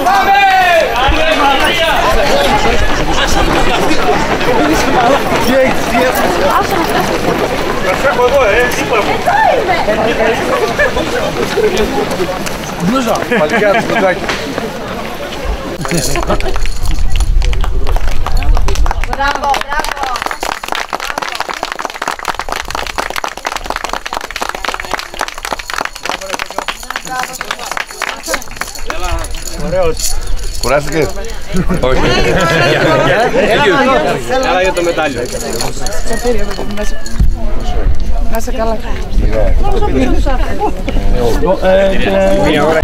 πάμε! Τι έχεις, τι έχεις. Θα έχω εγώ, δίπλα μου. Μπλούζα. Παλικάρι, μπλουζάκι. Μπράβο, μπράβο. Ωραίος. Κουράστηκες? Όχι. Έλα για το μετάλλιο. Να είσαι καλά. Μία ώρα.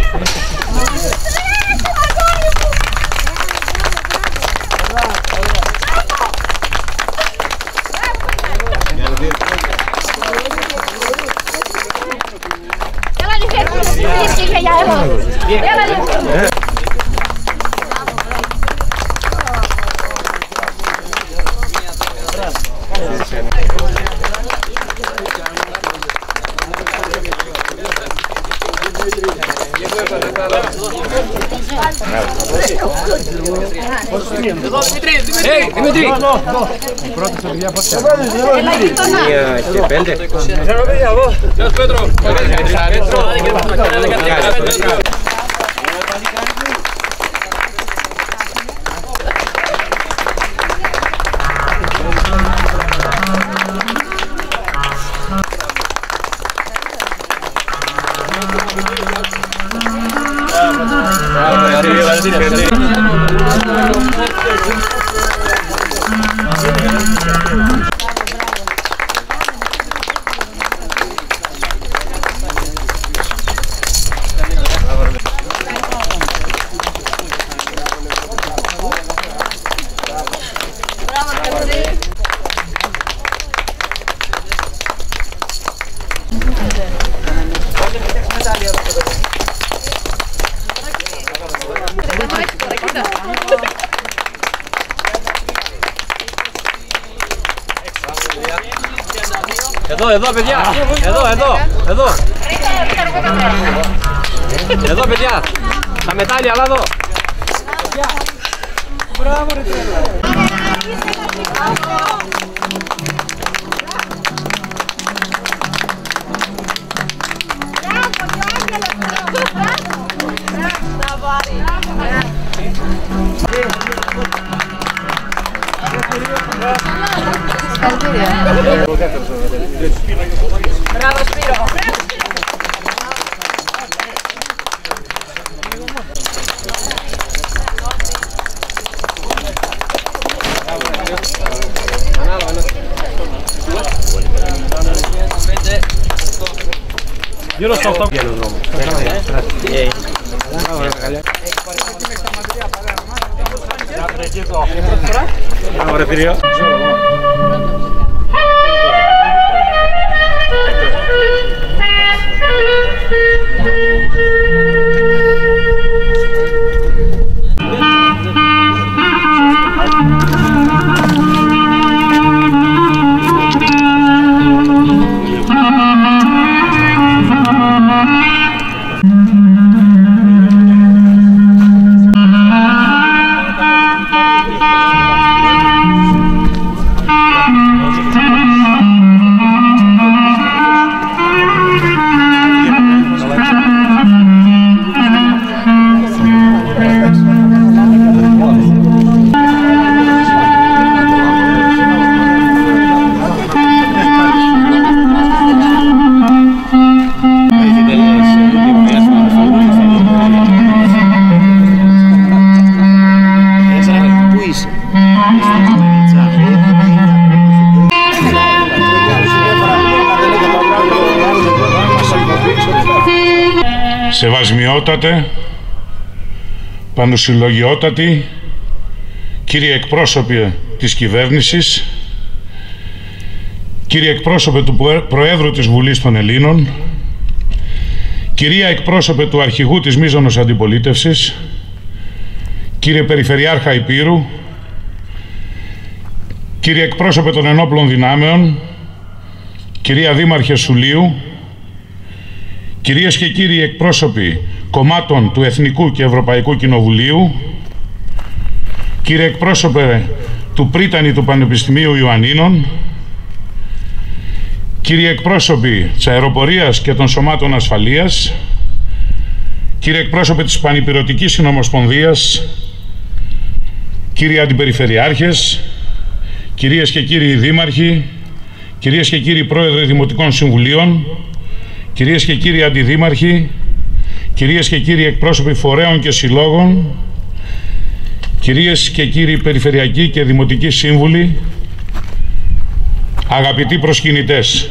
Δημήτρη! Μία και 5. Γεια σου Πέτρο! Εδώ, παιδιά! Εδώ! Εδώ, παιδιά! Τα μετάλλια, αλλά εδώ! Μπράβο ρε τρέλα. Μπράβο Σπύρο. Γύρω στο 8 βγαίνει ο δρόμος. Μπράβο ρε Πύριο. Σεβασμιότατε, πανουσυλλογιότατοι, κύριοι εκπρόσωποι της κυβέρνησης, κύριοι εκπρόσωπε του Προέδρου της Βουλής των Ελλήνων, κυρία εκπρόσωπε του Αρχηγού της Μίζωνος Αντιπολίτευσης, κύριε Περιφερειάρχα Ηπείρου, κύριε εκπρόσωπε των Ενόπλων Δυνάμεων, κυρία Δήμαρχε Σουλίου, κυρίες και κύριοι εκπρόσωποι κομμάτων του Εθνικού και Ευρωπαϊκού Κοινοβουλίου, κύριε εκπρόσωπε του Πρίτανη του Πανεπιστημίου Ιωαννίνων, κύριοι εκπρόσωποι της Αεροπορίας και των Σωμάτων Ασφαλείας, κύριοι εκπρόσωποι της Πανυπηρωτικής Συνομοσπονδίας, κύριοι αντιπεριφερειάρχες, κυρίες και κύριοι δήμαρχοι, κυρίες και κύριοι πρόεδροι Δημοτικών Συμβουλίων, κυρίες και κύριοι αντιδήμαρχοι, κυρίες και κύριοι εκπρόσωποι φορέων και συλλόγων, κυρίες και κύριοι περιφερειακοί και δημοτικοί σύμβουλοι, αγαπητοί προσκυνητές,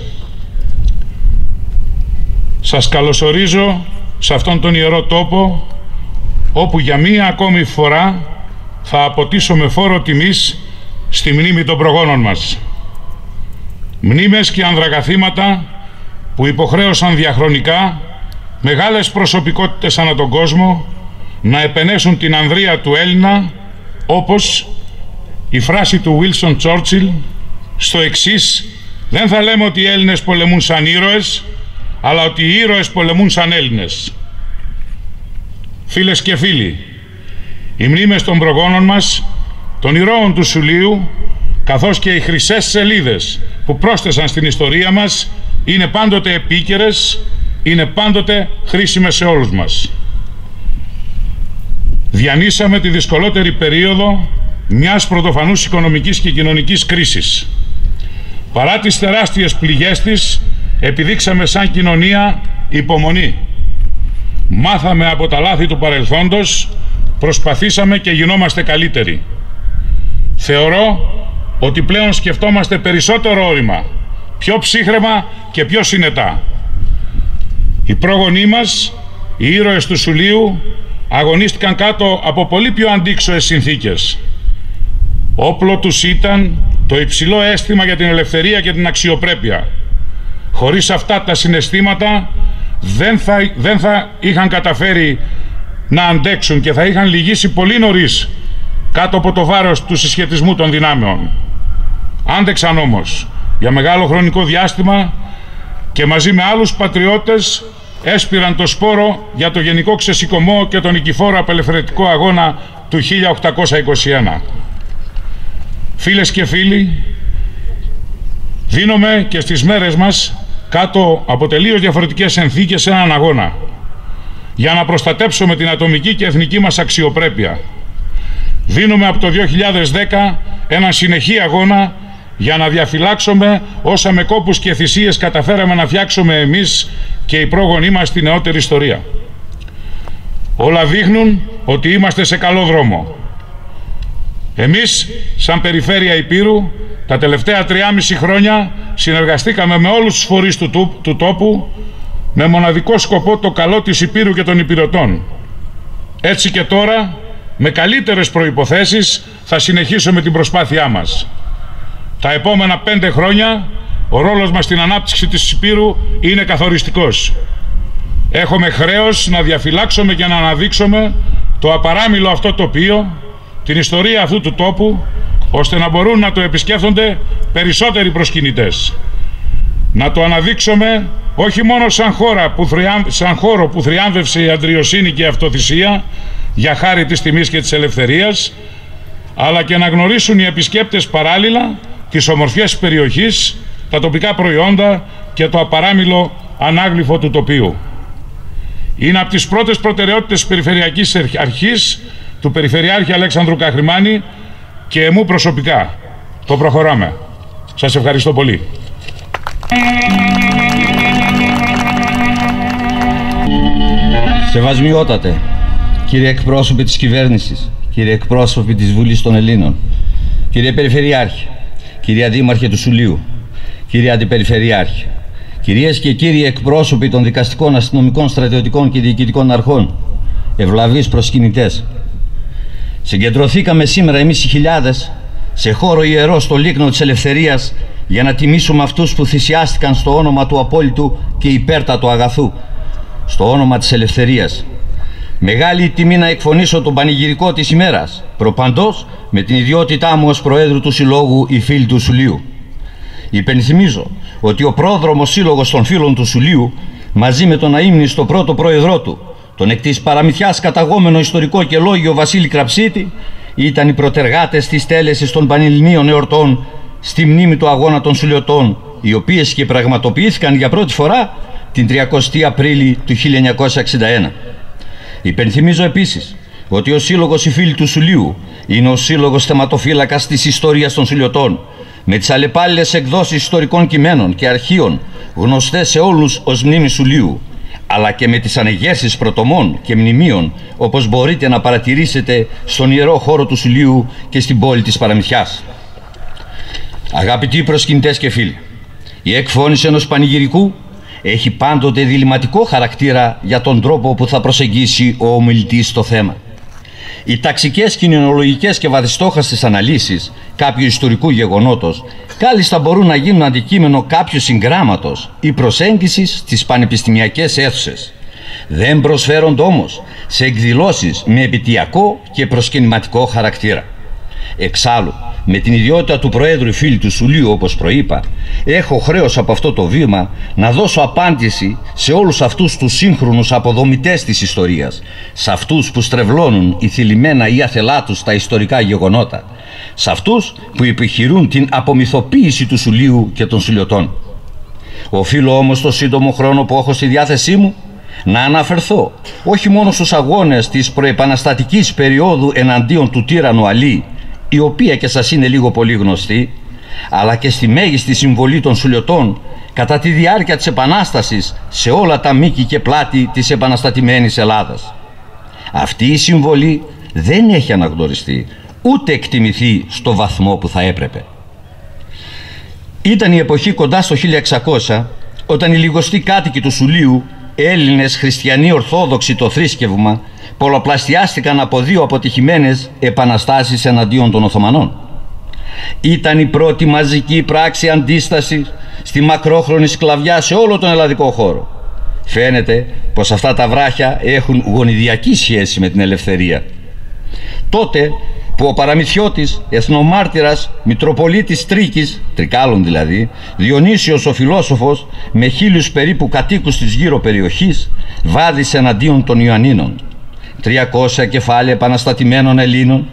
σας καλωσορίζω σε αυτόν τον ιερό τόπο, όπου για μία ακόμη φορά θα αποτίσω με φόρο τιμής στη μνήμη των προγόνων μας. Μνήμες και ανδρακαθήματα που υποχρέωσαν διαχρονικά μεγάλες προσωπικότητες ανά τον κόσμο να επενέσουν την ανδρεία του Έλληνα, όπως η φράση του Winston Churchill στο εξής: δεν θα λέμε ότι οι Έλληνες πολεμούν σαν ήρωες, αλλά ότι οι ήρωες πολεμούν σαν Έλληνες. Φίλες και φίλοι, οι μνήμες των προγόνων μας, των ηρώων του Σουλείου, καθώς και οι χρυσές σελίδες που πρόσθεσαν στην ιστορία μας, είναι πάντοτε επίκαιρες, είναι πάντοτε χρήσιμες σε όλους μας. Διανύσαμε τη δυσκολότερη περίοδο μιας πρωτοφανούς οικονομικής και κοινωνικής κρίσης. Παρά τις τεράστιες πληγές της, επιδείξαμε σαν κοινωνία υπομονή. Μάθαμε από τα λάθη του παρελθόντος, προσπαθήσαμε και γινόμαστε καλύτεροι. Θεωρώ ότι πλέον σκεφτόμαστε περισσότερο όρημα, πιο ψύχραιμα και πιο συνετά. Οι πρόγονοί μας, οι ήρωες του Σουλείου, αγωνίστηκαν κάτω από πολύ πιο αντίξωες συνθήκες. Όπλο τους ήταν το υψηλό αίσθημα για την ελευθερία και την αξιοπρέπεια. Χωρίς αυτά τα συναισθήματα δεν θα είχαν καταφέρει να αντέξουν και θα είχαν λυγίσει πολύ νωρίς κάτω από το βάρος του συσχετισμού των δυνάμεων. Άντεξαν όμως για μεγάλο χρονικό διάστημα και μαζί με άλλους πατριώτες έσπηραν το σπόρο για το γενικό ξεσηκωμό και τον νικηφόρο απελευθερωτικό αγώνα του 1821. Φίλες και φίλοι, δίνουμε και στις μέρες μας κάτω από τελείως διαφορετικές συνθήκες έναν αγώνα για να προστατέψουμε την ατομική και εθνική μας αξιοπρέπεια. Δίνουμε από το 2010 έναν συνεχή αγώνα για να διαφυλάξουμε όσα με κόπους και θυσίες καταφέραμε να φτιάξουμε εμείς και οι πρόγονοί μας στη νεότερη ιστορία. Όλα δείχνουν ότι είμαστε σε καλό δρόμο. Εμείς, σαν Περιφέρεια Ηπείρου, τα τελευταία 3,5 χρόνια συνεργαστήκαμε με όλους τους φορείς του τόπου με μοναδικό σκοπό το καλό της Ηπείρου και των Ηπειρωτών. Έτσι και τώρα, με καλύτερες προϋποθέσεις, θα συνεχίσουμε την προσπάθειά μας. Τα επόμενα 5 χρόνια, ο ρόλος μας στην ανάπτυξη της Ηπείρου είναι καθοριστικός. Έχουμε χρέος να διαφυλάξουμε και να αναδείξουμε το απαράμιλο αυτό τοπίο, την ιστορία αυτού του τόπου, ώστε να μπορούν να το επισκέφτονται περισσότεροι προσκυνητές. Να το αναδείξουμε όχι μόνο σαν χώρο που θριάμβευσε η αντριοσύνη και η αυτοθυσία για χάρη της τιμής και της ελευθερίας, αλλά και να γνωρίσουν οι επισκέπτες παράλληλα τις ομορφιές της περιοχής, τα τοπικά προϊόντα και το απαράμιλο ανάγλυφο του τοπίου. Είναι από τις πρώτες προτεραιότητες της Περιφερειακής Αρχής του Περιφερειάρχη Αλέξανδρου Καχρημάνη και εμού προσωπικά. Το προχωράμε. Σας ευχαριστώ πολύ. Σεβασμιότατε, κύριε εκπρόσωποι της κυβέρνησης, κύριε εκπρόσωποι της Βουλής των Ελλήνων, κύριε Περιφερειάρχη, κυρία Δήμαρχε του Σουλείου, κύριε Αντιπεριφερειάρχη, κυρίες και κύριοι εκπρόσωποι των δικαστικών, αστυνομικών, στρατιωτικών και διοικητικών αρχών, ευλαβείς προσκυνητές, συγκεντρωθήκαμε σήμερα εμείς οι χιλιάδες σε χώρο ιερό στο λίκνο της Ελευθερίας για να τιμήσουμε αυτούς που θυσιάστηκαν στο όνομα του απόλυτου και υπέρτατου αγαθού, στο όνομα της ελευθερίας. Μεγάλη τιμή να εκφωνήσω τον πανηγυρικό της ημέρας, προπαντός με την ιδιότητά μου ως Προέδρου του Συλλόγου «Οι Φίλοι του Σουλείου». Υπενθυμίζω ότι ο πρόδρομος σύλλογος των Φίλων του Σουλείου, μαζί με τον αείμνηστο πρώτο πρόεδρό του, τον εκ της Παραμυθιάς καταγόμενο ιστορικό και λόγιο Βασίλη Κραψίτη, ήταν οι προτεργάτες της τέλεσης των Πανελληνίων εορτών στη μνήμη του αγώνα των Σουλιωτών, οι οποίες και πραγματοποιήθηκαν για πρώτη φορά την 30η Απρίλη του 1961. Υπενθυμίζω επίσης ότι ο Σύλλογος Οι Φίλοι του Σουλίου είναι ο σύλλογος θεματοφύλακας της ιστορίας των Σουλιωτών, με τις αλλεπάλληλες εκδόσεις ιστορικών κειμένων και αρχείων γνωστές σε όλους ως μνήμη Σουλίου, αλλά και με τις ανεγέρσεις πρωτομών και μνημείων, όπως μπορείτε να παρατηρήσετε στον ιερό χώρο του Σουλίου και στην πόλη της Παραμυθιάς. Αγαπητοί προσκυνητές και φίλοι, η εκφώνηση ενός πανηγυρικού έχει πάντοτε διλημματικό χαρακτήρα για τον τρόπο που θα προσεγγίσει ο ομιλητής το θέμα. Οι ταξικές, κοινωνιολογικές και βαθιστόχαστες αναλύσεις κάποιου ιστορικού γεγονότος κάλλιστα μπορούν να γίνουν αντικείμενο κάποιου συγγράμματος ή προσέγγισης στις πανεπιστημιακές αίθουσες. Δεν προσφέρονται όμως σε εκδηλώσεις με επιτειακό και προσκυνηματικό χαρακτήρα. Εξάλλου, με την ιδιότητα του Προέδρου Φίλοι του Σουλίου, όπως προείπα, έχω χρέος από αυτό το βήμα να δώσω απάντηση σε όλους αυτούς τους σύγχρονους αποδομητές της ιστορίας, σε αυτούς που στρεβλώνουν ή θυλιμμένα ή αθελά τους τα ιστορικά γεγονότα, σε αυτούς που επιχειρούν την απομυθοποίηση του Σουλίου και των Σουλιωτών. Οφείλω όμως το σύντομο χρόνο που έχω στη διάθεσή μου να αναφερθώ όχι μόνο στους αγώνες της προεπαναστατικής περίοδου εναντίον του τύραννου Αλή, η οποία και σας είναι λίγο πολύ γνωστή, αλλά και στη μέγιστη συμβολή των Σουλιωτών κατά τη διάρκεια της Επανάστασης σε όλα τα μήκη και πλάτη της επαναστατημένης Ελλάδας. Αυτή η συμβολή δεν έχει αναγνωριστεί ούτε εκτιμηθεί στο βαθμό που θα έπρεπε. Ήταν η εποχή κοντά στο 1600, όταν οι λιγοστοί κάτοικοι του Σουλίου, Έλληνες χριστιανοί ορθόδοξοι το θρήσκευμα, πολλαπλασιάστηκαν από δύο αποτυχημένες επαναστάσεις εναντίον των Οθωμανών. Ήταν η πρώτη μαζική πράξη αντίστασης στη μακρόχρονη σκλαβιά σε όλο τον ελλαδικό χώρο. Φαίνεται πως αυτά τα βράχια έχουν γονιδιακή σχέση με την ελευθερία. Τότε που ο παραμυθιώτης, εθνομάρτυρας, Μητροπολίτης Τρίκης, Τρικάλων δηλαδή, Διονύσιος ο φιλόσοφος, με 1000 περίπου κατοίκους της γύρω περιοχής, βάδισε εναντίον των Ιωαννίνων. 300 κεφάλαια επαναστατημένων Ελλήνων,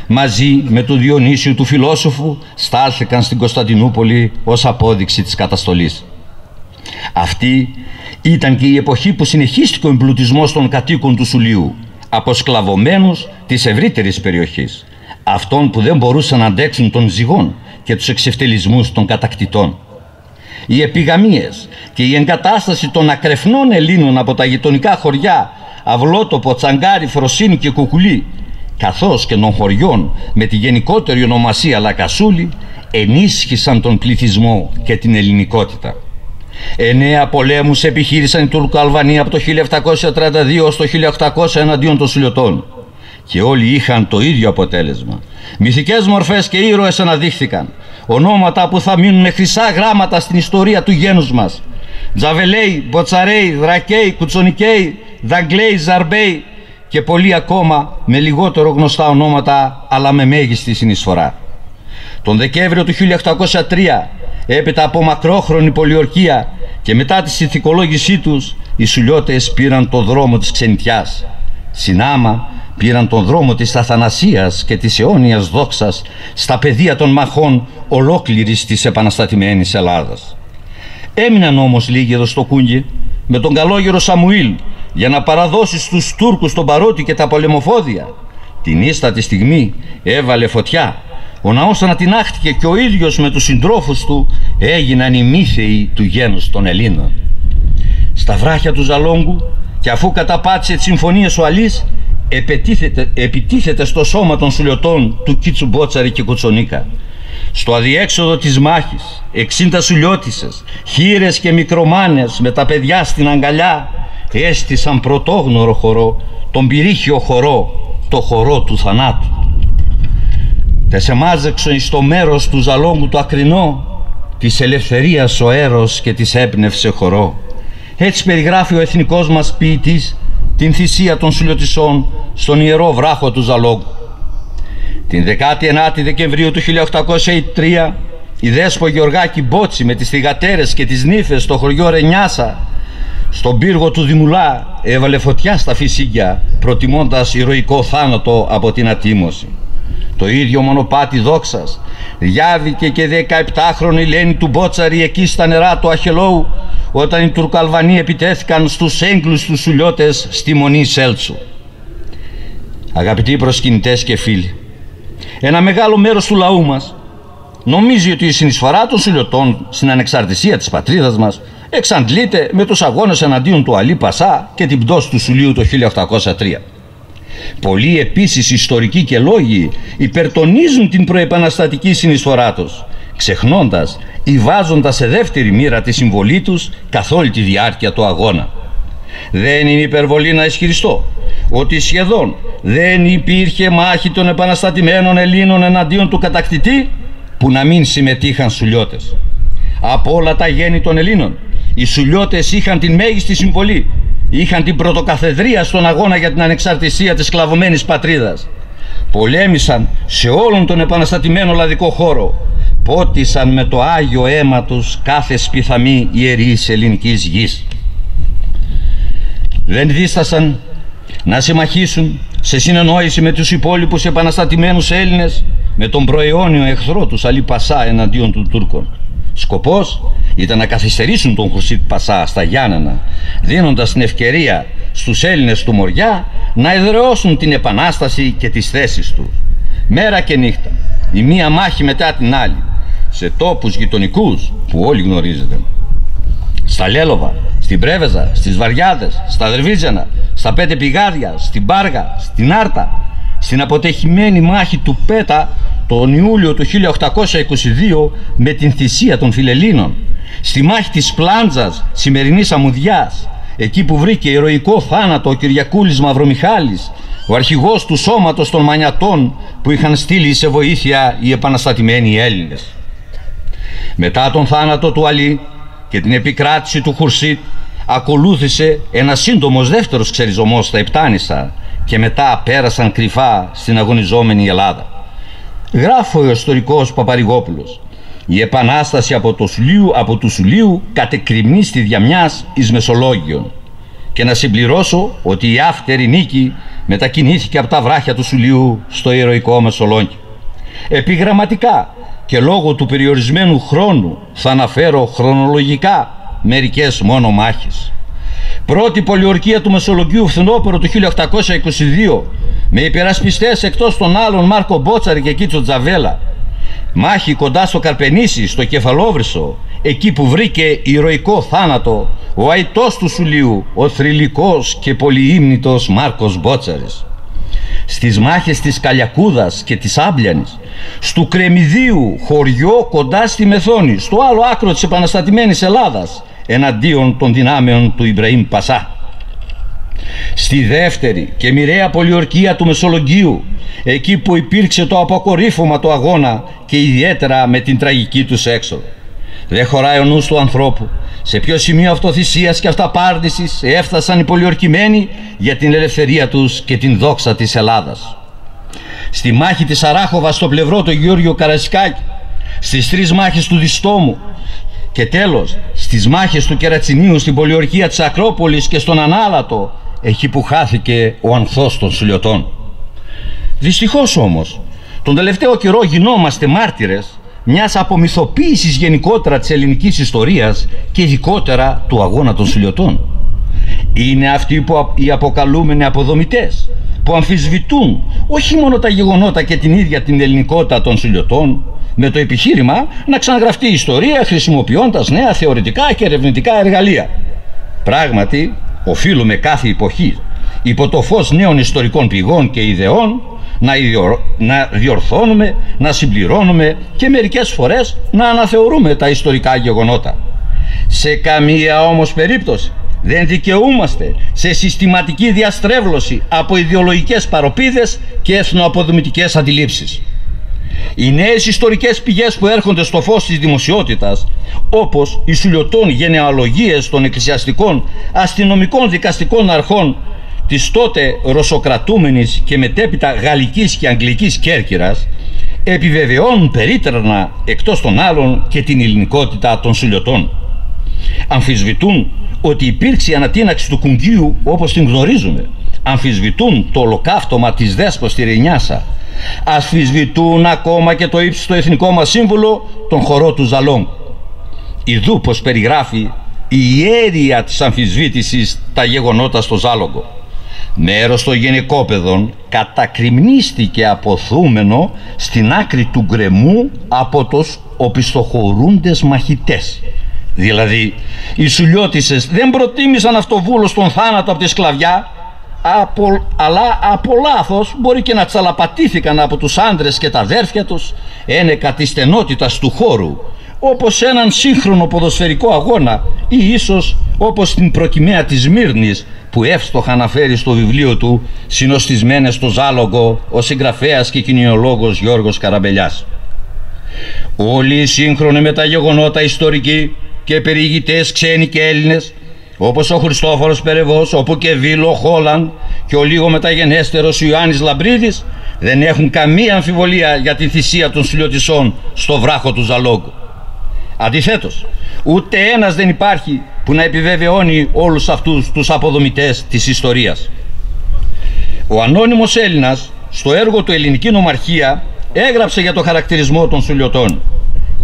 μαζί με του Διονύσιου του φιλόσοφου, στάλθηκαν στην Κωνσταντινούπολη ως απόδειξη της καταστολής. Αυτή ήταν και η εποχή που συνεχίστηκε ο εμπλουτισμός των κατοίκων του Σουλίου, αποσκλαβωμένους της ευρύτερης περιοχής, αυτών που δεν μπορούσαν να αντέξουν των ζυγών και τους εξευτελισμούς των κατακτητών. Οι επιγαμίες και η εγκατάσταση των ακρεφνών Ελλήνων από τα γειτονικά χωριά Αυλότοπο, Τσαγκάρι, Φροσίνη και Κουκουλή, καθώς και των χωριών με τη γενικότερη ονομασία Λακασούλη, ενίσχυσαν τον πληθυσμό και την ελληνικότητα. 9 πολέμους επιχείρησαν οι Τουρκοαλβανοί από το 1732 ως το 1800 εναντίον των Σουλιωτών, και όλοι είχαν το ίδιο αποτέλεσμα. Μυθικές μορφές και ήρωες αναδείχθηκαν, ονόματα που θα μείνουν χρυσά γράμματα στην ιστορία του γένους μας. Τζαβελέοι, Μποτσαρέοι, Δρακέοι, Κουτσονικέοι, Δαγκλέοι, Ζαρμπέοι και πολλοί ακόμα με λιγότερο γνωστά ονόματα, αλλά με μέγιστη συνεισφορά. Τον Δεκέμβριο του 1803, έπειτα από μακρόχρονη πολιορκία και μετά τη συνθηκολόγησή τους, οι Σουλιώτες πήραν τον δρόμο της ξενιτιάς. Συνάμα πήραν τον δρόμο της αθανασίας και της αιώνιας δόξας στα πεδία των μαχών ολόκληρης της επαναστατημένης Ελλάδας. Έμειναν όμως λίγοι εδώ στο Κούγγι με τον καλόγερο Σαμουήλ για να παραδώσει στους Τούρκους τον παρότι και τα πολεμοφόδια. Την ίστατη στιγμή έβαλε φωτιά. Ο ναός ανατινάχτηκε και ο ίδιος με τους συντρόφους του έγιναν οι μύθεοι του γένους των Ελλήνων. Στα βράχια του Ζαλόγκου, και αφού καταπάτησε τις συμφωνίες ο Αλής, επιτίθεται στο σώμα των Σουλιωτών του Κίτσου, Μπότσαρη και Κουτσονίκα. Στο αδιέξοδο της μάχης 60 Σουλιώτισσες, χήρες και μικρομάνες με τα παιδιά στην αγκαλιά έστησαν πρωτόγνωρο χορό, τον πυρίχιο χορό, το χορό του θανάτου. Τες εμάζεξον στο μέρος του Ζαλόγκου το ακρινό, της ελευθερίας ο έρος και της έπνευσε χορό. Έτσι περιγράφει ο εθνικός μας ποιητής την θυσία των Σουλιωτισσών στον ιερό βράχο του Ζαλόγκου. Την 19η Δεκεμβρίου του 1803, η δέσπο Γεωργάκη Μπότση με τις θυγατέρες και τις νύφες στο χωριό Ρενιάσα, Στον πύργο του Δημουλά έβαλε φωτιά στα φυσίγια, προτιμώντας ηρωικό θάνατο από την ατίμωση. Το ίδιο μονοπάτι δόξας διάβηκε και 17χρονη Λένη του Μπότσαρη εκεί στα νερά του Αχελώου, όταν οι Τουρκαλβανοί επιτέθηκαν στους έγκλους τους Σουλιώτες στη Μονή Σέλτσου. Αγαπητοί προσκυνητές και φίλοι, ένα μεγάλο μέρος του λαού μας νομίζει ότι η συνεισφορά των Σουλιωτών στην ανεξαρτησία της πατρίδας μας εξαντλείται με τους αγώνες εναντίον του Αλή Πασά και την πτώση του Σουλίου το 1803. Πολλοί επίσης ιστορικοί και λόγοι υπερτονίζουν την προεπαναστατική συνεισφορά τους, ξεχνώντας ή βάζοντας σε δεύτερη μοίρα τη συμβολή τους καθ' όλη τη διάρκεια του αγώνα. Δεν είναι υπερβολή να ισχυριστώ ότι σχεδόν δεν υπήρχε μάχη των επαναστατημένων Ελλήνων εναντίον του κατακτητή που να μην συμμετείχαν Σουλιώτες. Από όλα τα γέννη των Ελλήνων, οι Σουλιώτες είχαν την μέγιστη συμβολή, είχαν την πρωτοκαθεδρία στον αγώνα για την ανεξαρτησία της σκλαβωμένης πατρίδας. Πολέμησαν σε όλον τον επαναστατημένο λαδικό χώρο, πότισαν με το άγιο αίμα τους κάθε σπιθαμή ιερής ελληνικής γης. Δεν δίστασαν να συμμαχήσουν σε συνεννόηση με τους υπόλοιπους επαναστατημένους Έλληνες με τον προαιώνιο εχθρό τους Αλή Πασά εναντίον των Τούρκων. Σκοπός ήταν να καθυστερήσουν τον Χουρσίτ Πασά στα Γιάννενα, δίνοντας την ευκαιρία στους Έλληνες του Μοριά να εδραιώσουν την επανάσταση και τις θέσεις τους. Μέρα και νύχτα, η μία μάχη μετά την άλλη, σε τόπους γειτονικούς που όλοι γνωρίζετε. Στα Λέλοβα, στην Πρέβεζα, στις Βαριάδες, στα Δερβίτζανα, στα Πέντε Πηγάδια, στην Πάργα, στην Άρτα, στην αποτεχημένη μάχη του Πέτα τον Ιούλιο του 1822 με την θυσία των Φιλελλήνων, στη μάχη της Πλάντζας, σημερινής Αμμουδιάς, εκεί που βρήκε ηρωικό θάνατο ο Κυριακούλης Μαυρομιχάλης, ο αρχηγός του σώματος των Μανιατών που είχαν στείλει σε βοήθεια οι επαναστατημένοι Έλληνες. Μετά τον θάνατο του Αλή και την επικράτηση του Χουρσίτ ακολούθησε ένα σύντομος δεύτερος ξεριζωμός στα Επτάνησα και μετά πέρασαν κρυφά στην αγωνιζόμενη Ελλάδα. Γράφει ο ιστορικός Παπαρηγόπουλος: η επανάσταση από του Σουλίου κατεκριμνεί στη διαμιάς εις Μεσολόγγιον. Και να συμπληρώσω ότι η αύτερη νίκη μετακινήθηκε από τα βράχια του Σουλίου στο ηρωικό Μεσολόγγιο. Επιγραμματικά και λόγω του περιορισμένου χρόνου θα αναφέρω χρονολογικά μερικές μόνο μάχες. Πρώτη πολιορκία του Μεσολογγίου φθινόπωρο του 1822 με υπερασπιστές εκτός των άλλων Μάρκο Μπότσαρη και Κίτσο Τζαβέλα. Μάχη κοντά στο Καρπενήσι, στο Κεφαλόβρυσο, εκεί που βρήκε ηρωικό θάνατο ο αητός του Σουλίου, ο θρυλικός και πολυήμνητος Μάρκος Μπότσαρης. Στις μάχες της Καλιακούδας και της Άμπλιανης, στου Κρεμιδίου, χωριό κοντά στη Μεθόνη, στο άλλο άκρο της επαναστατημένης Ελλάδας, εναντίον των δυνάμεων του Ιμπραήμ Πασά. Στη δεύτερη και μοιραία πολιορκία του Μεσολογγίου, εκεί που υπήρξε το αποκορύφωμα του αγώνα και ιδιαίτερα με την τραγική τους έξοδο. Δεν χωράει ο νους του ανθρώπου σε ποιο σημείο αυτοθυσίας και αυταπάρνησης έφτασαν οι πολιορκημένοι για την ελευθερία τους και την δόξα της Ελλάδας. Στη μάχη της Αράχοβα στο πλευρό του Γεώργιο Καρασικάκη, στις 3 μάχες του Διστόμου και τέλος στις μάχες του Κερατσινίου στην πολιορκία της Ακρόπολης και στον Ανάλατο, εκεί που χάθηκε ο ανθός των Σουλιωτών. Δυστυχώς όμως τον τελευταίο καιρό γινόμαστε μάρτυρες μιας απομυθοποίησης γενικότερα της ελληνικής ιστορίας και ειδικότερα του αγώνα των Σουλιωτών. Είναι αυτοί που οι αποκαλούμενοι αποδομητές που αμφισβητούν όχι μόνο τα γεγονότα και την ίδια την ελληνικότητα των Σουλιωτών με το επιχείρημα να ξαναγραφτεί η ιστορία χρησιμοποιώντας νέα θεωρητικά και ερευνητικά εργαλεία. Πράγματι οφείλουμε κάθε εποχή υπό το φως νέων ιστορικών πηγών και ιδεών να διορθώνουμε, να συμπληρώνουμε και μερικές φορές να αναθεωρούμε τα ιστορικά γεγονότα. Σε καμία όμως περίπτωση δεν δικαιούμαστε σε συστηματική διαστρέβλωση από ιδεολογικές παροπίδες και εθνοαποδομητικές αντιλήψεις. Οι νέες ιστορικές πηγές που έρχονται στο φως της δημοσιότητας, όπως οι Σουλιωτών γενεαλογίες των εκκλησιαστικών, αστυνομικών, δικαστικών αρχών της τότε ρωσοκρατούμενης και μετέπειτα γαλλικής και αγγλικής Κέρκυρας, επιβεβαιώνουν περίτρανα εκτός των άλλων και την ελληνικότητα των Σουλιωτών. Αμφισβητούν ότι υπήρξε η ανατείναξη του Κουγκίου όπως την γνωρίζουμε. Αμφισβητούν το ολοκαύτωμα της Δέσπος στη Ρενιάσα. Αμφισβητούν ακόμα και το ύψιστο εθνικό μας σύμβολο, τον χορό του Ζαλόγκ. Ιδού πως περιγράφει η ιέρεια της αμφισβήτησης τα γεγονότα στο Ζάλογκο. Μέρος των γενικόπαιδων κατακριμνίστηκε αποθούμενο στην άκρη του γκρεμού από τους οπισθοχωρούντες μαχητές. Δηλαδή, οι Σουλιώτισσες δεν προτίμησαν αυτοβούλο στον θάνατο από τη σκλαβιά, αλλά από λάθος μπορεί και να τσαλαπατήθηκαν από τους άντρες και τα αδέρφια τους ένεκα της στενότητας του χώρου, όπως έναν σύγχρονο ποδοσφαιρικό αγώνα ή ίσως όπως την προκυμαία της Σμύρνης που εύστοχα αναφέρει στο βιβλίο του «Συνοστισμένες στο Ζάλογκο» ο συγγραφέας και κοινωνιολόγος Γιώργος Καραμπελιάς. Όλοι οι σύγχρονοι με τα γεγονότα ιστορικοί και περιηγητές ξένοι και Έλληνες, όπως ο Χριστόφορος Περεβός, όπου και Βίλο Χόλαν και ο λίγο μεταγενέστερος Ιωάννης Λαμπρίδης, δεν έχουν καμία αμφιβολία για τη θυσία των Σουλιωτισσών στο βράχο του Ζαλόγκου. Αντιθέτως, ούτε ένας δεν υπάρχει που να επιβεβαιώνει όλους αυτούς τους αποδομητές της ιστορίας. Ο ανώνυμος Έλληνας στο έργο του «Ελληνική νομαρχία» έγραψε για το χαρακτηρισμό των Σουλιωτών.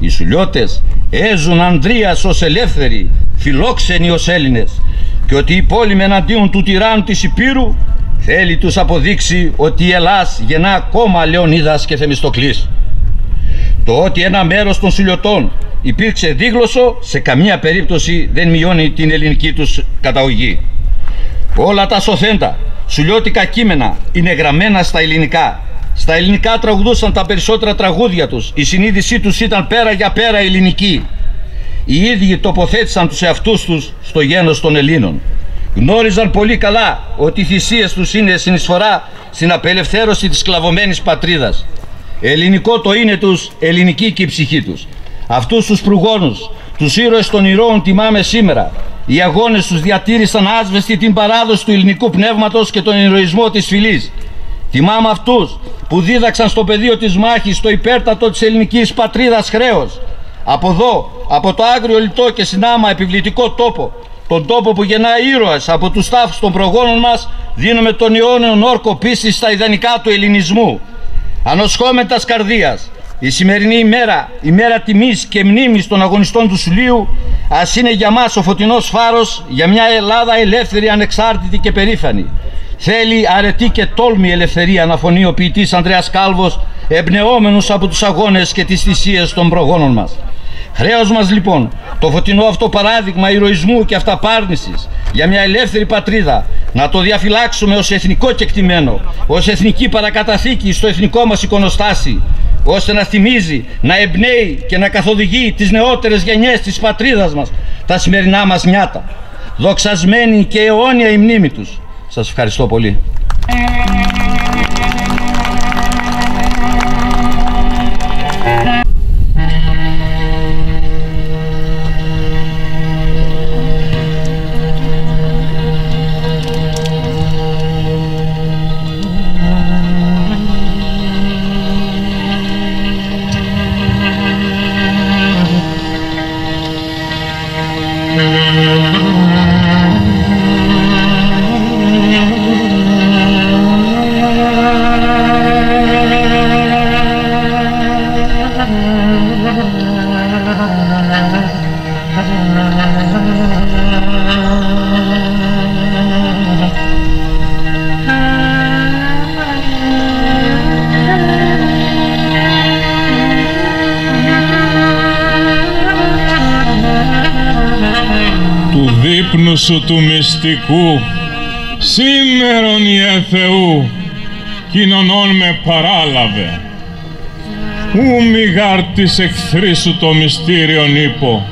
Οι Σουλιώτες έζουν Ανδρίας ως ελεύθεροι, φιλόξενοι ως Έλληνες, και ότι η πόλη εναντίον του τυράννου της Υπήρου θέλει τους αποδείξει ότι η Ελλάς γεννά ακόμα Λεωνίδας και Θεμιστοκλής. Το ότι ένα μέρος των Σουλιωτών υπήρξε δίγλωσσο σε καμία περίπτωση δεν μειώνει την ελληνική τους καταγωγή. Όλα τα σωθέντα σουλιώτικα κείμενα είναι γραμμένα στα ελληνικά. Στα ελληνικά τραγουδούσαν τα περισσότερα τραγούδια τους. Η συνείδησή τους ήταν πέρα για πέρα ελληνική. Οι ίδιοι τοποθέτησαν τους εαυτούς τους στο γένος των Ελλήνων. Γνώριζαν πολύ καλά ότι οι θυσίες τους είναι συνεισφορά στην απελευθέρωση της σκλαβωμένης πατρίδας. Ελληνικό το είναι τους, ελληνική και η ψυχή τους. Αυτούς τους προγόνους, τους ήρωες των ηρώων τιμάμε σήμερα. Οι αγώνες τους διατήρησαν άσβεστη την παράδοση του ελληνικού πνεύματος και τον ηρωισμό της φυλής. Τιμάμε αυτούς που δίδαξαν στο πεδίο της μάχης το υπέρτατο της ελληνικής πατρίδας χρέος. Από εδώ, από το άγριο λιτό και συνάμα επιβλητικό τόπο, τον τόπο που γεννά ήρωες από τους τάφους των προγόνων μας, δίνουμε τον αιώνιον όρκο πίστης στα ιδανικά του ελληνισμού. Ανοσχόμετας καρδίας, η σημερινή ημέρα, ημέρα τιμής και μνήμης των αγωνιστών του Σουλίου, ας είναι για μας ο φωτεινός φάρος για μια Ελλάδα ελεύθερη, ανεξάρτητη και περήφανη. Θέλει αρετή και τόλμη ελευθερία να φωνεί ο ποιητής Ανδρέας Κάλβος, εμπνεόμενος από τους αγώνες και τις θυσίες των προγόνων μας. Χρέος μας λοιπόν το φωτεινό αυτό παράδειγμα ηρωισμού και αυταπάρνησης για μια ελεύθερη πατρίδα να το διαφυλάξουμε ως εθνικό κεκτημένο, ως εθνική παρακαταθήκη στο εθνικό μας εικονοστάσι, ώστε να θυμίζει, να εμπνέει και να καθοδηγεί τις νεότερες γενιές της πατρίδας μας τα σημερινά μας νιάτα. Δοξασμένη και αιώνια η μνήμη τους. Σας ευχαριστώ πολύ. Δείπνου σου του μυστικού, σήμερον Ιε Θεού, κοινωνών με παράλαβε. Ου μηγάρ της εχθρή σου το μυστήριον ύπο,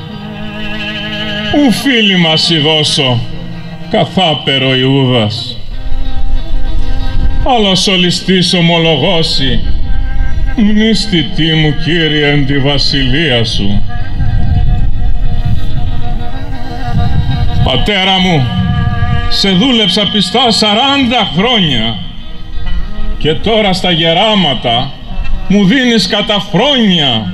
ου φίλοι μας ειδώσω, καθάπερο Ιούδας. Άλλος ο ληστής ομολογώσει, μνήστητή μου Κύριε εν τη βασιλεία σου. Πατέρα μου, σε δούλεψα πιστά 40 χρόνια και τώρα στα γεράματα μου δίνεις καταφρόνια.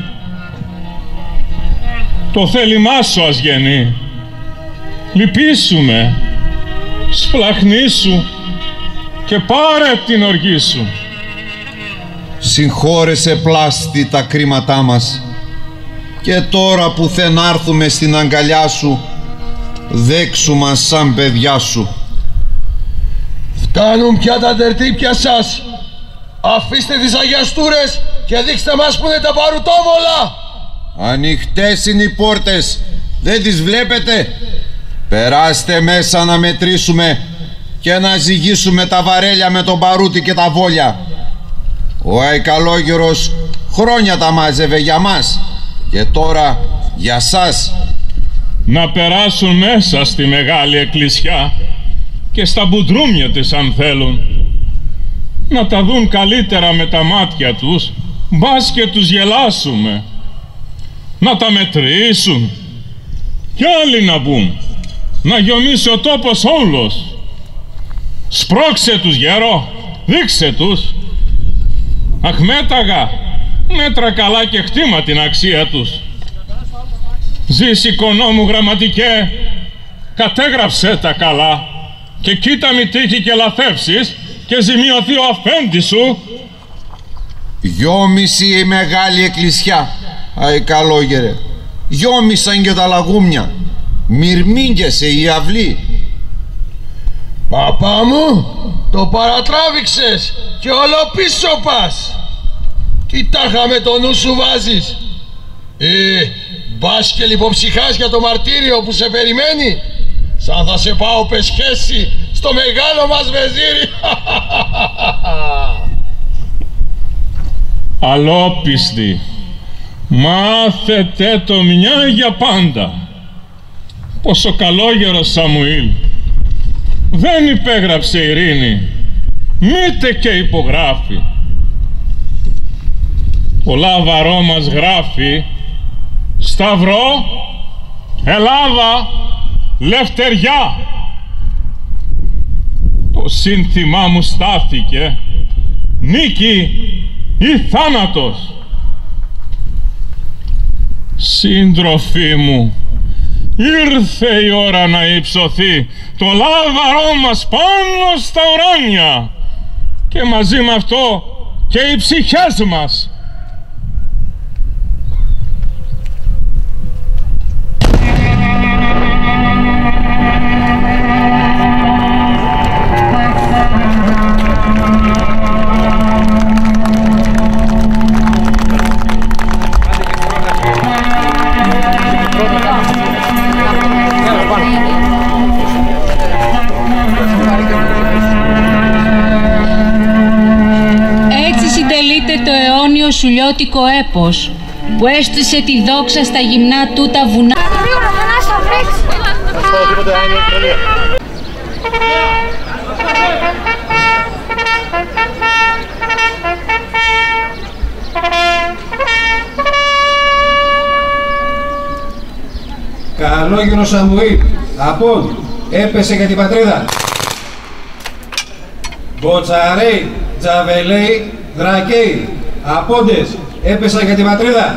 Το θέλημά σου ας γεννεί, Λυπήσου-με, σπλαχνίσου και πάρε την οργή σου. Συγχώρεσε πλάστη τα κρίματά μας και τώρα που θεν άρθουμε στην αγκαλιά σου, δέξου μας σαν παιδιά σου. Φτάνουν πια τα τερτύπια σας. Αφήστε τις αγιαστούρες και δείξτε μας που είναι τα παρουτόμολα. Ανοιχτές είναι οι πόρτες, δεν τις βλέπετε? Περάστε μέσα να μετρήσουμε και να ζυγίσουμε τα βαρέλια με τον παρούτι και τα βόλια. Ο Αϊκαλόγερος χρόνια τα μάζευε για μας και τώρα για σας. Να περάσουν μέσα στη μεγάλη εκκλησιά και στα μπουντρούμια της αν θέλουν. Να τα δουν καλύτερα με τα μάτια τους, μπας και τους γελάσουμε. Να τα μετρήσουν κι άλλοι να μπουν, να γιομίσει ο τόπος όλος. Σπρώξε τους γερό, δείξε τους. Αχμέταγα, μέτρα καλά και χτίμα την αξία τους. Ζήσει οικονόμου γραμματικέ, κατέγραψε τα καλά και κοίτα μη τύχει και λαθεύσεις και ζημιωθεί ο αφέντης σου. Γιόμισε η μεγάλη εκκλησιά, Αϊκαλόγερε. Γιόμισαν και τα λαγούμια. Μυρμήγκεσαι η αυλή. Παπά μου, το παρατράβηξες και όλο πίσω πας. Κοιτάχα με το νου σου βάζεις. Μπας και λιποψυχάς για το μαρτύριο που σε περιμένει. Σαν θα σε πάω πεσχέσει στο μεγάλο μας βεζίρι. Αλόπιστη, μάθετε το μια για πάντα πως ο καλόγερος Σαμουήλ δεν υπέγραψε ειρήνη, μήτε και υπογράφει. Ο Λάβαρό μας γράφει Σταυρό, Ελλάδα, Λευτεριά. Το σύνθημά μου στάθηκε νίκη ή θάνατος. Σύντροφοί μου, ήρθε η ώρα να υψωθεί το λάβαρό μας πάνω στα ουράνια και μαζί με αυτό και οι ψυχές μας. Το αιώνιο σουλιώτικο έπος που έστησε τη δόξα στα γυμνά τούτα βουνά. Καλόγερο Σαμουήλ, απόν, έπεσε για την πατρίδα. Μποτσαρέι, Τζαβελέι, Δρακέι, απόντες, έπεσαν για την πατρίδα.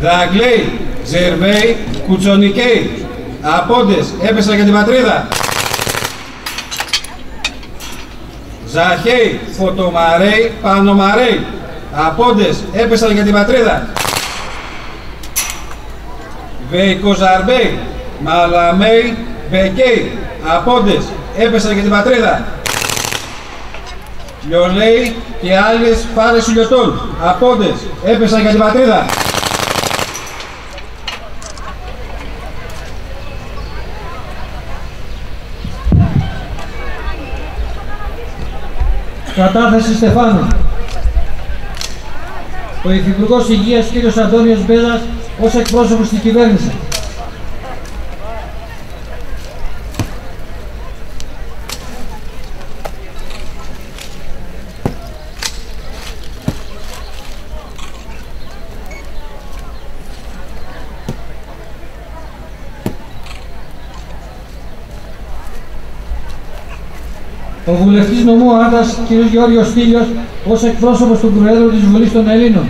Δαγκλέι, Ζερβέι, Κουτσονικέι, απόντες, έπεσαν για την πατρίδα. Ζαχέι, Φωτομαρέι, Πανομαρέι, απόντες, έπεσαν για την πατρίδα. Βεϊκοζαρμπέι, Μαλαμέι, Μπεκέι, απόντες, έπεσαν για την πατρίδα. Λιολέι και άλλες πάρες σουλιωτών, απόντες, έπεσαν για την πατρίδα. Κατάθεση Στεφάνου. Ο Υφυπουργός Υγείας κ. Αντώνιος Μπέζας ως εκπρόσωπος στην κυβέρνηση. Ο βουλευτής νομού Άντρας κ. Γεώργιος Στήλιος ως εκπρόσωπος του Προέδρου της Βουλής των Ελλήνων.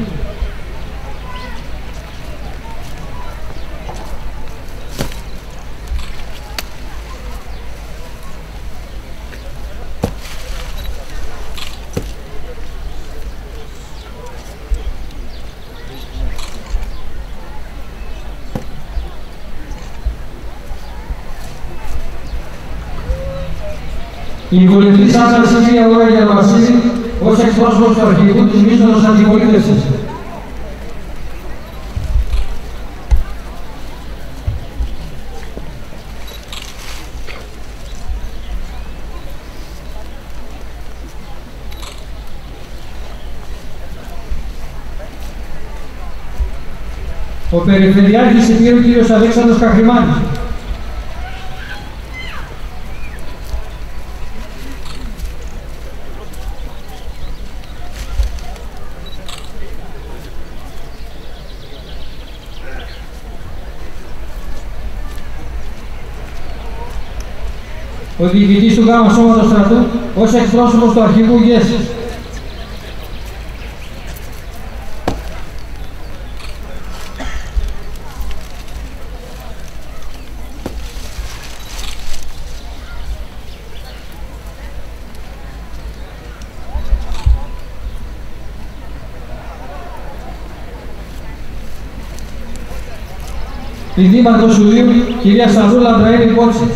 Η βουλευτής Αναστασία Γεωργιαδοβασίλη ως εκπρόσωπος του Αρχηγού του Μίσθωνος Αντιπολίτευσης. Ο Περιφερειάρχης Υπήρου κ. Αλέξανδρος Καχρημάνης. Ο διοικητής του ΓΑΜΑ Σώματος Στρατού ως εκπρόσωπος του Αρχηγού ΓΕΣ. Η Δήμαρχος Σουλίου, κυρία Σαρούλα Ανδραήλη Κότση.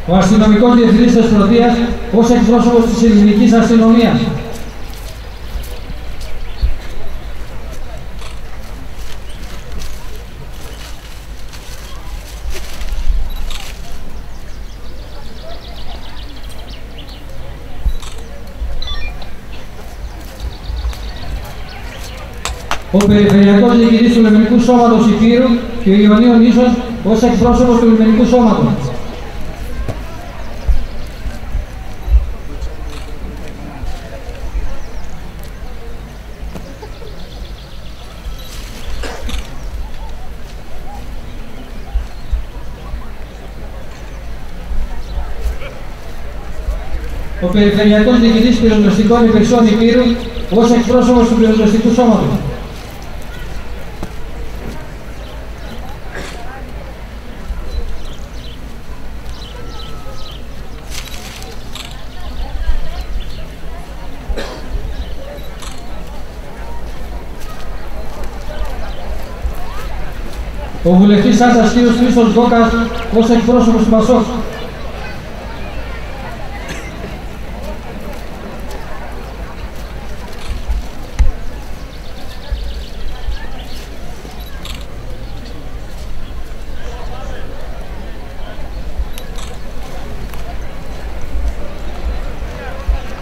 Ο αστυνομικός διευθυντής της Πρωτείας ως εκπρόσωπος της ελληνικής αστυνομίας. Ο Περιφερειακός Διοικητής του Λιμενικού Σώματος Υπήρου και ο Ιωνίων Ίσος ως εκπρόσωπος του Λιμενικού Σώματος. Ο Περιφερειακός Διοικητής Πυροσβεστικών Υπηρεσιών Υπήρου ως εκπρόσωπος του Πυροσβεστικού Σώματος. Ο βουλευτής Άντας κ. Χρήστος Γκόκας ως εκπρόσωπος του ΠΑΣΟΚ.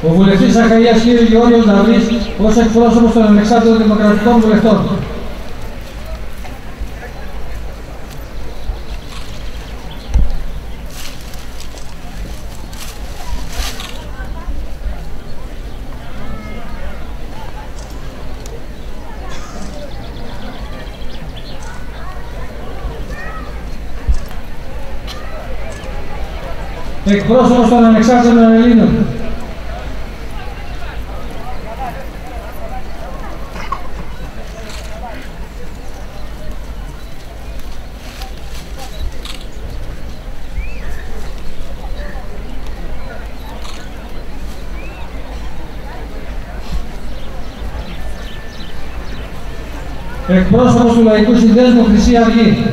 Ο βουλευτής Ζαχαρίας κ. Γεώργιος Δαβρής ως εκπρόσωπος των Ανεξάρτητων Δημοκρατικών Βουλευτών. Εκπρόσωπος των Ανεξάρτητων Ελλήνων. Εκπρόσωπος του Λαϊκού Συνδέσμου Χρυσή Αυγή.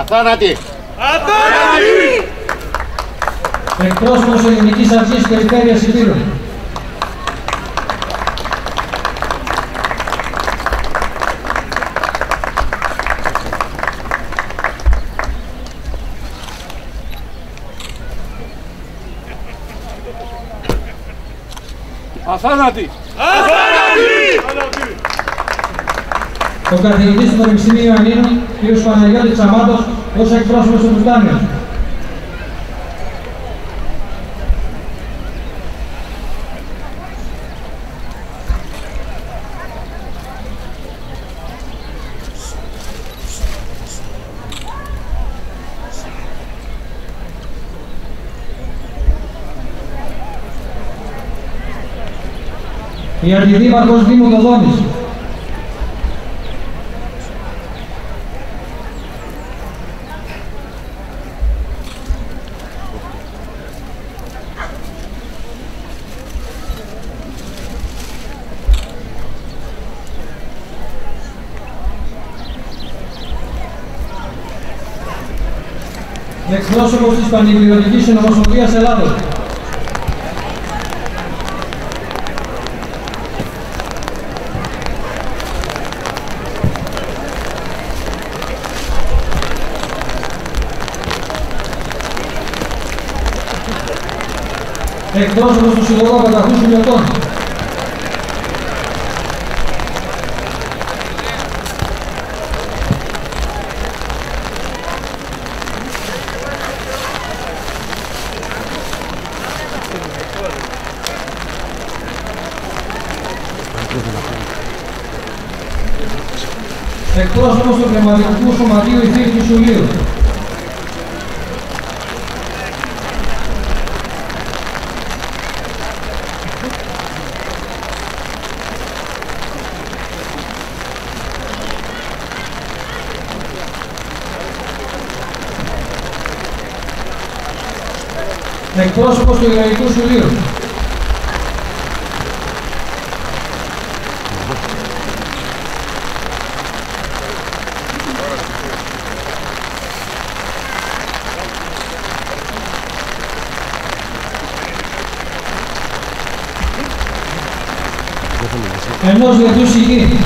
Αθάνατη! Αθάνατη! Εκπρόσωπος Ελληνικής Αρχής Περιφέρειας Υπήρου. Αθάνατη! Αθάνατη! Ο καθηγητής του Πανεπιστημίου Ιωαννίνου, κ. Παναγιώτης Τσαμάτος, ως εκπρόσωπος του Βουλτάνιου. η Αντιδήμαρχος Δήμου Δοδόνης. Εκπρόσωπος της Πανεπιστημιακής Συνομοσπονδίας Ελλάδος. Εκπρόσωπος του Συλλόγου Απανταχού Χιλιοτών. Εκπρόσωπος του Πνευματικού Σωματείου Ηθής του Σουλίου. Εκπρόσωπος του Ιδρυτικού Σουλίου. Ενός διεθνούς ηγή.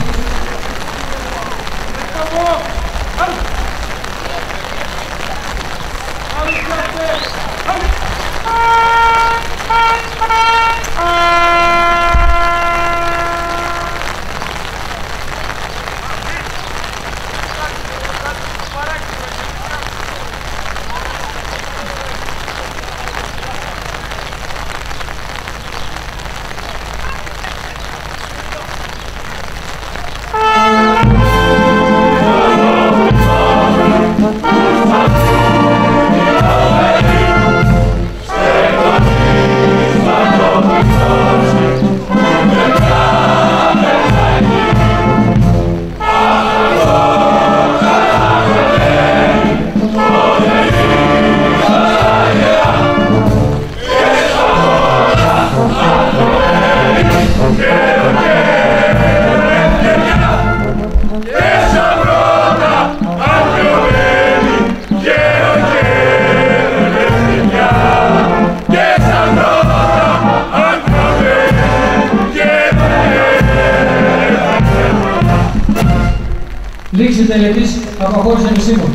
Λήξη τελετής αποχώρηση επισήμων.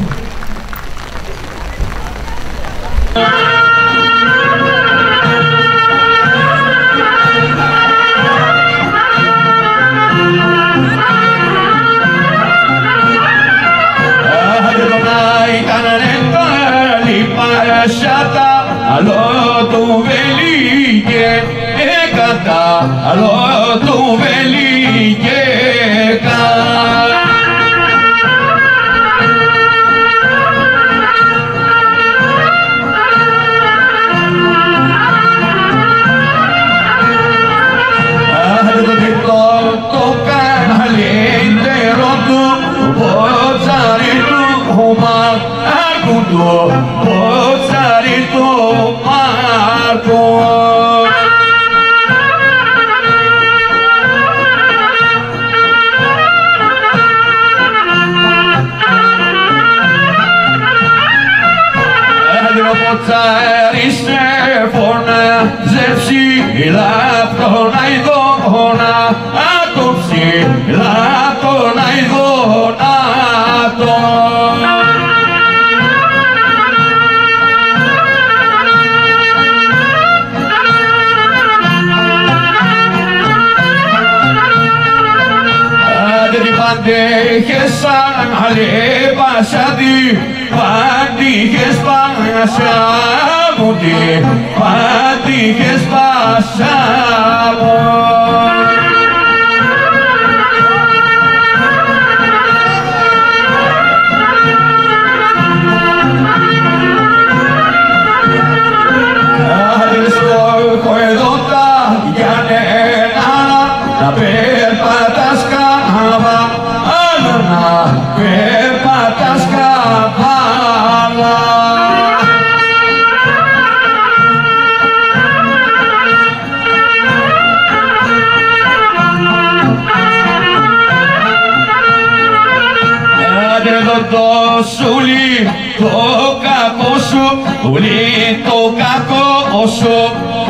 εδώ το σουλί, το κακό σου, ουλί το κακό σου,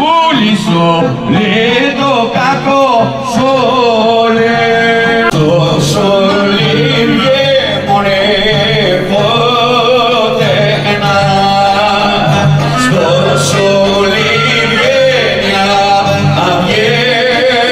ουλί σου, λί το κακό σου, λί. Το σουλί βγαίνε ποτέ να, στο σουλί βγαίνει αυγέρινο.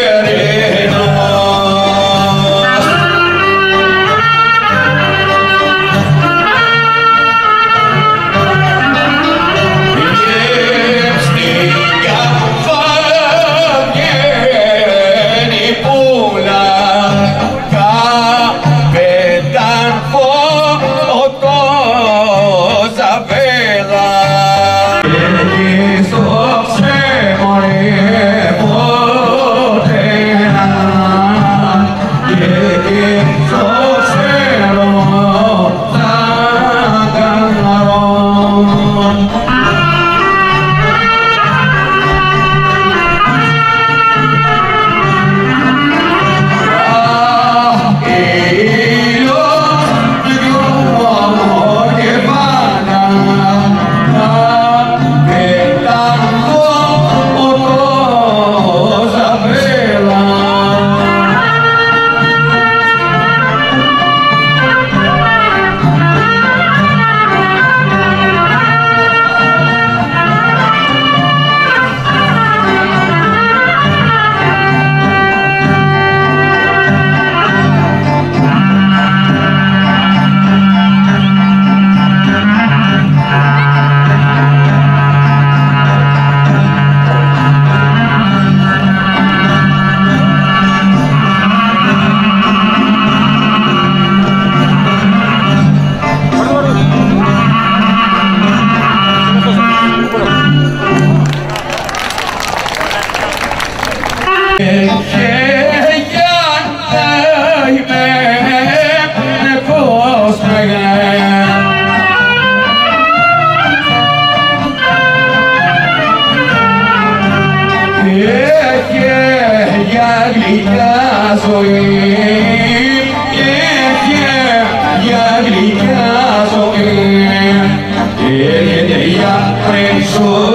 Έρχεται για πρέσο